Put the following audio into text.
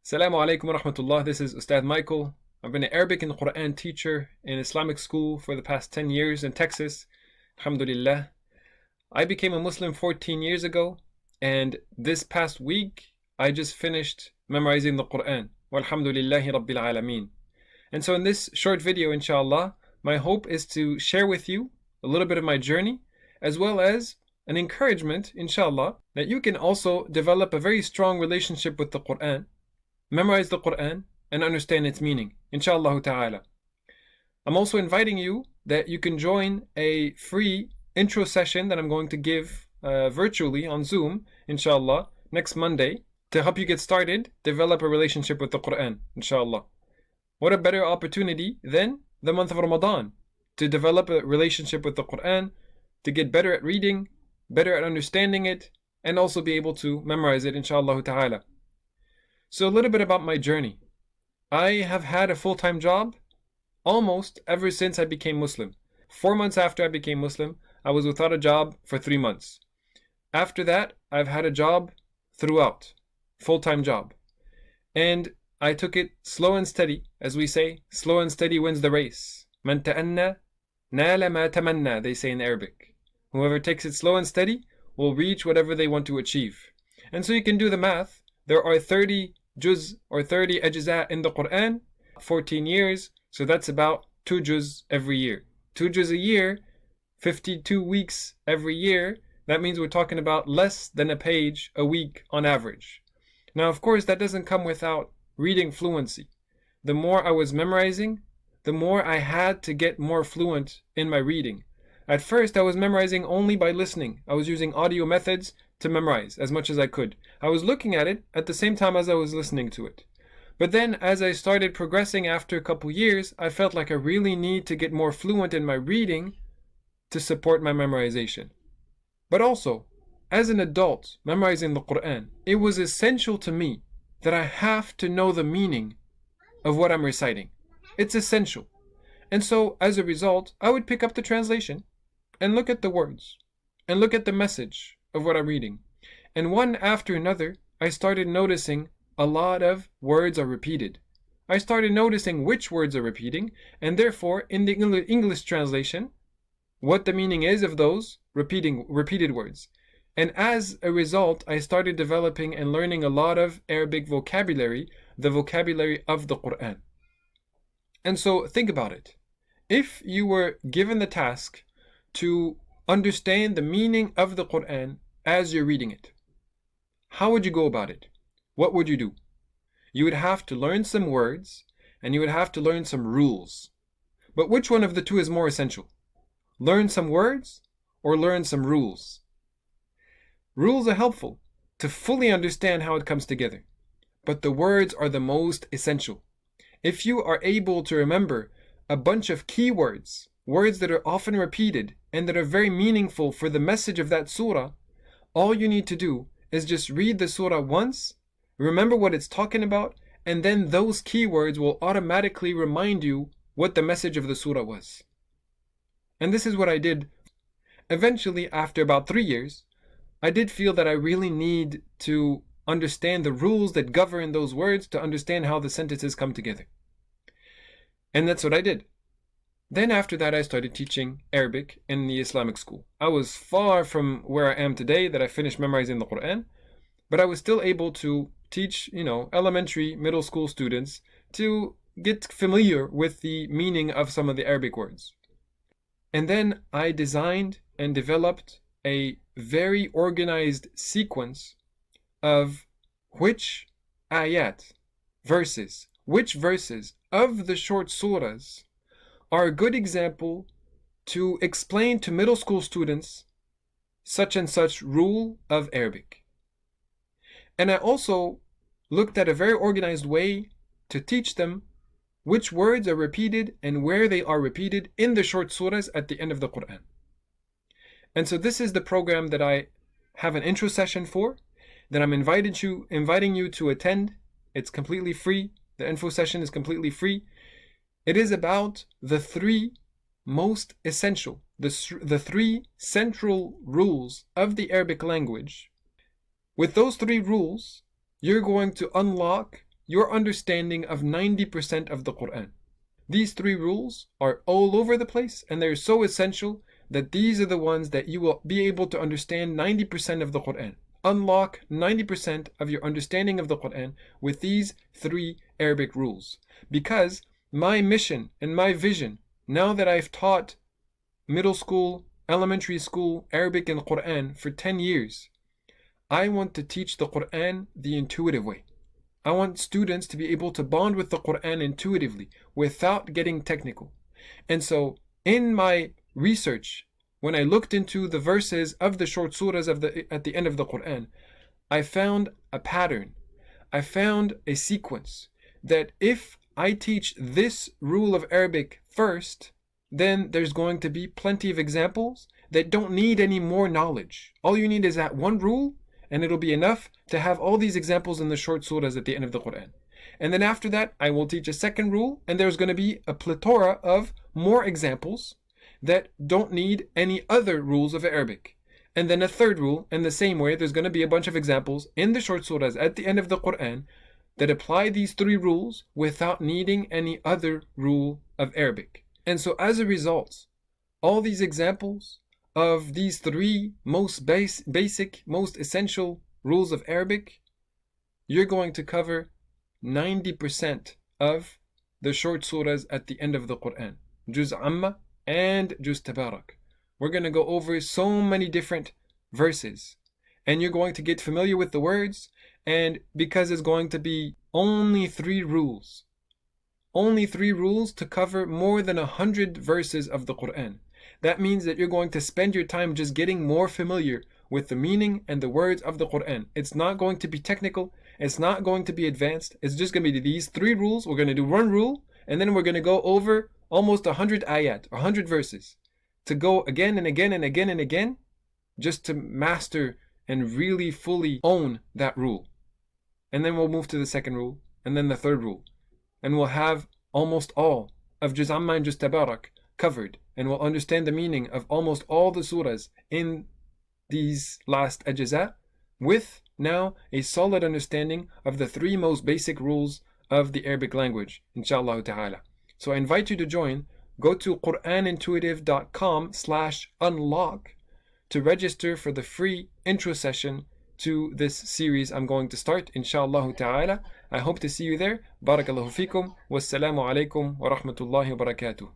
Assalamu alaikum wa rahmatullah. This is Ustad Michael. I've been an Arabic and Quran teacher in Islamic school for the past 10 years in Texas. Alhamdulillah. I became a Muslim 14 years ago, and this past week I just finished memorizing the Quran. Walhamdulillahi Rabbil Alameen. And so in this short video, inshallah, my hope is to share with you a little bit of my journey, as well as an encouragement, inshallah, that you can also develop a very strong relationship with the Quran, memorize the Quran, and understand its meaning, inshallah ta'ala. I'm also inviting you that you can join a free intro session that I'm going to give virtually on Zoom, inshallah, next Monday, to help you get started, develop a relationship with the Quran, inshallah. What a better opportunity than the month of Ramadan to develop a relationship with the Quran, to get better at reading, better at understanding it, and also be able to memorize it, inshallah ta'ala. So a little bit about my journey. I have had a full-time job almost ever since I became Muslim. 4 months after I became Muslim, I was without a job for 3 months. After that, I've had a job throughout, full-time job. And I took it slow and steady, as we say, slow and steady wins the race. Man ta'anna, nala ma tamanna, they say in Arabic. Whoever takes it slow and steady will reach whatever they want to achieve. And so you can do the math. There are 30 juz or 30 ajza in the Quran, 14 years, so that's about 2 juz every year. 2 juz a year, 52 weeks every year, that means we're talking about less than a page a week on average. Now, of course, that doesn't come without reading fluency. The more I was memorizing, the more I had to get more fluent in my reading. At first, I was memorizing only by listening. I was using audio methods to memorize as much as I could. I was looking at it at the same time as I was listening to it. But then as I started progressing after a couple years, I felt like I really need to get more fluent in my reading to support my memorization. But also, as an adult memorizing the Quran, it was essential to me that I have to know the meaning of what I'm reciting. It's essential. And so as a result, I would pick up the translation and look at the words and look at the message of what I'm reading. And one after another, I started noticing a lot of words are repeated. I started noticing which words are repeating, and therefore in the English translation, what the meaning is of those repeated words. And as a result, I started developing and learning a lot of Arabic vocabulary, the vocabulary of the Quran. And so think about it. If you were given the task to understand the meaning of the Quran as you're reading it, how would you go about it? What would you do? You would have to learn some words, and you would have to learn some rules. But which one of the two is more essential? Learn some words or learn some rules? Rules are helpful to fully understand how it comes together, but the words are the most essential. If you are able to remember a bunch of keywords, words that are often repeated and that are very meaningful for the message of that surah, all you need to do is just read the surah once, remember what it's talking about, and then those keywords will automatically remind you what the message of the surah was. And this is what I did. Eventually, after about 3 years, I did feel that I really need to understand the rules that govern those words to understand how the sentences come together. And that's what I did. Then after that, I started teaching Arabic in the Islamic school. I was far from where I am today, that I finished memorizing the Quran, but I was still able to teach, elementary, middle school students to get familiar with the meaning of some of the Arabic words. And then I designed and developed a very organized sequence of which ayat, verses, which verses of the short surahs are a good example to explain to middle school students such and such rule of Arabic. And I also looked at a very organized way to teach them which words are repeated and where they are repeated in the short surahs at the end of the Quran. And so this is the program that I have an intro session for, that I'm inviting you to attend. It's completely free. The info session is completely free. It is about the 3 most essential, the 3 central rules of the Arabic language. With those 3 rules, you're going to unlock your understanding of 90% of the Quran. These 3 rules are all over the place, and they're so essential that these are the ones that you will be able to understand 90% of the Quran. Unlock 90% of your understanding of the Quran with these 3 Arabic rules. Because my mission and my vision, now that I've taught middle school, elementary school, Arabic and Quran for 10 years, I want to teach the Quran the intuitive way. I want students to be able to bond with the Quran intuitively without getting technical. And so in my research, when I looked into the verses of the short surahs at the end of the Quran, I found a pattern. I found a sequence that if I teach this rule of Arabic first, then there's going to be plenty of examples that don't need any more knowledge. All you need is that one rule, and it'll be enough to have all these examples in the short surahs at the end of the Quran. And then after that, I will teach a second rule, and there's going to be a plethora of more examples that don't need any other rules of Arabic. And then a third rule, in the same way, there's going to be a bunch of examples in the short surahs at the end of the Quran that apply these 3 rules without needing any other rule of Arabic. And so as a result, all these examples of these 3 most basic, most essential rules of Arabic, you're going to cover 90% of the short surahs at the end of the Quran. Juz Amma and Juz Tabarak. We're going to go over so many different verses, and you're going to get familiar with the words, and because it's going to be only 3 rules, only 3 rules to cover more than 100 verses of the Quran. That means that you're going to spend your time just getting more familiar with the meaning and the words of the Quran. It's not going to be technical. It's not going to be advanced. It's just going to be these 3 rules. We're going to do 1 rule, and then we're going to go over almost 100 ayat, 100 verses, to go again and again and again and again, just to master and really fully own that rule. And then we'll move to the second rule, and then the third rule. And we'll have almost all of Juz Amma and Juz Tabarak covered, and we'll understand the meaning of almost all the surahs in these last ajza, with now a solid understanding of the 3 most basic rules of the Arabic language, inshallah ta'ala. So I invite you to join. Go to quranintuitive.com/unlock to register for the free intro session to this series I'm going to start, inshallah ta'ala. I hope to see you there. Barakallahu fikum. Wassalamu alaikum wa rahmatullahi wa barakatuh.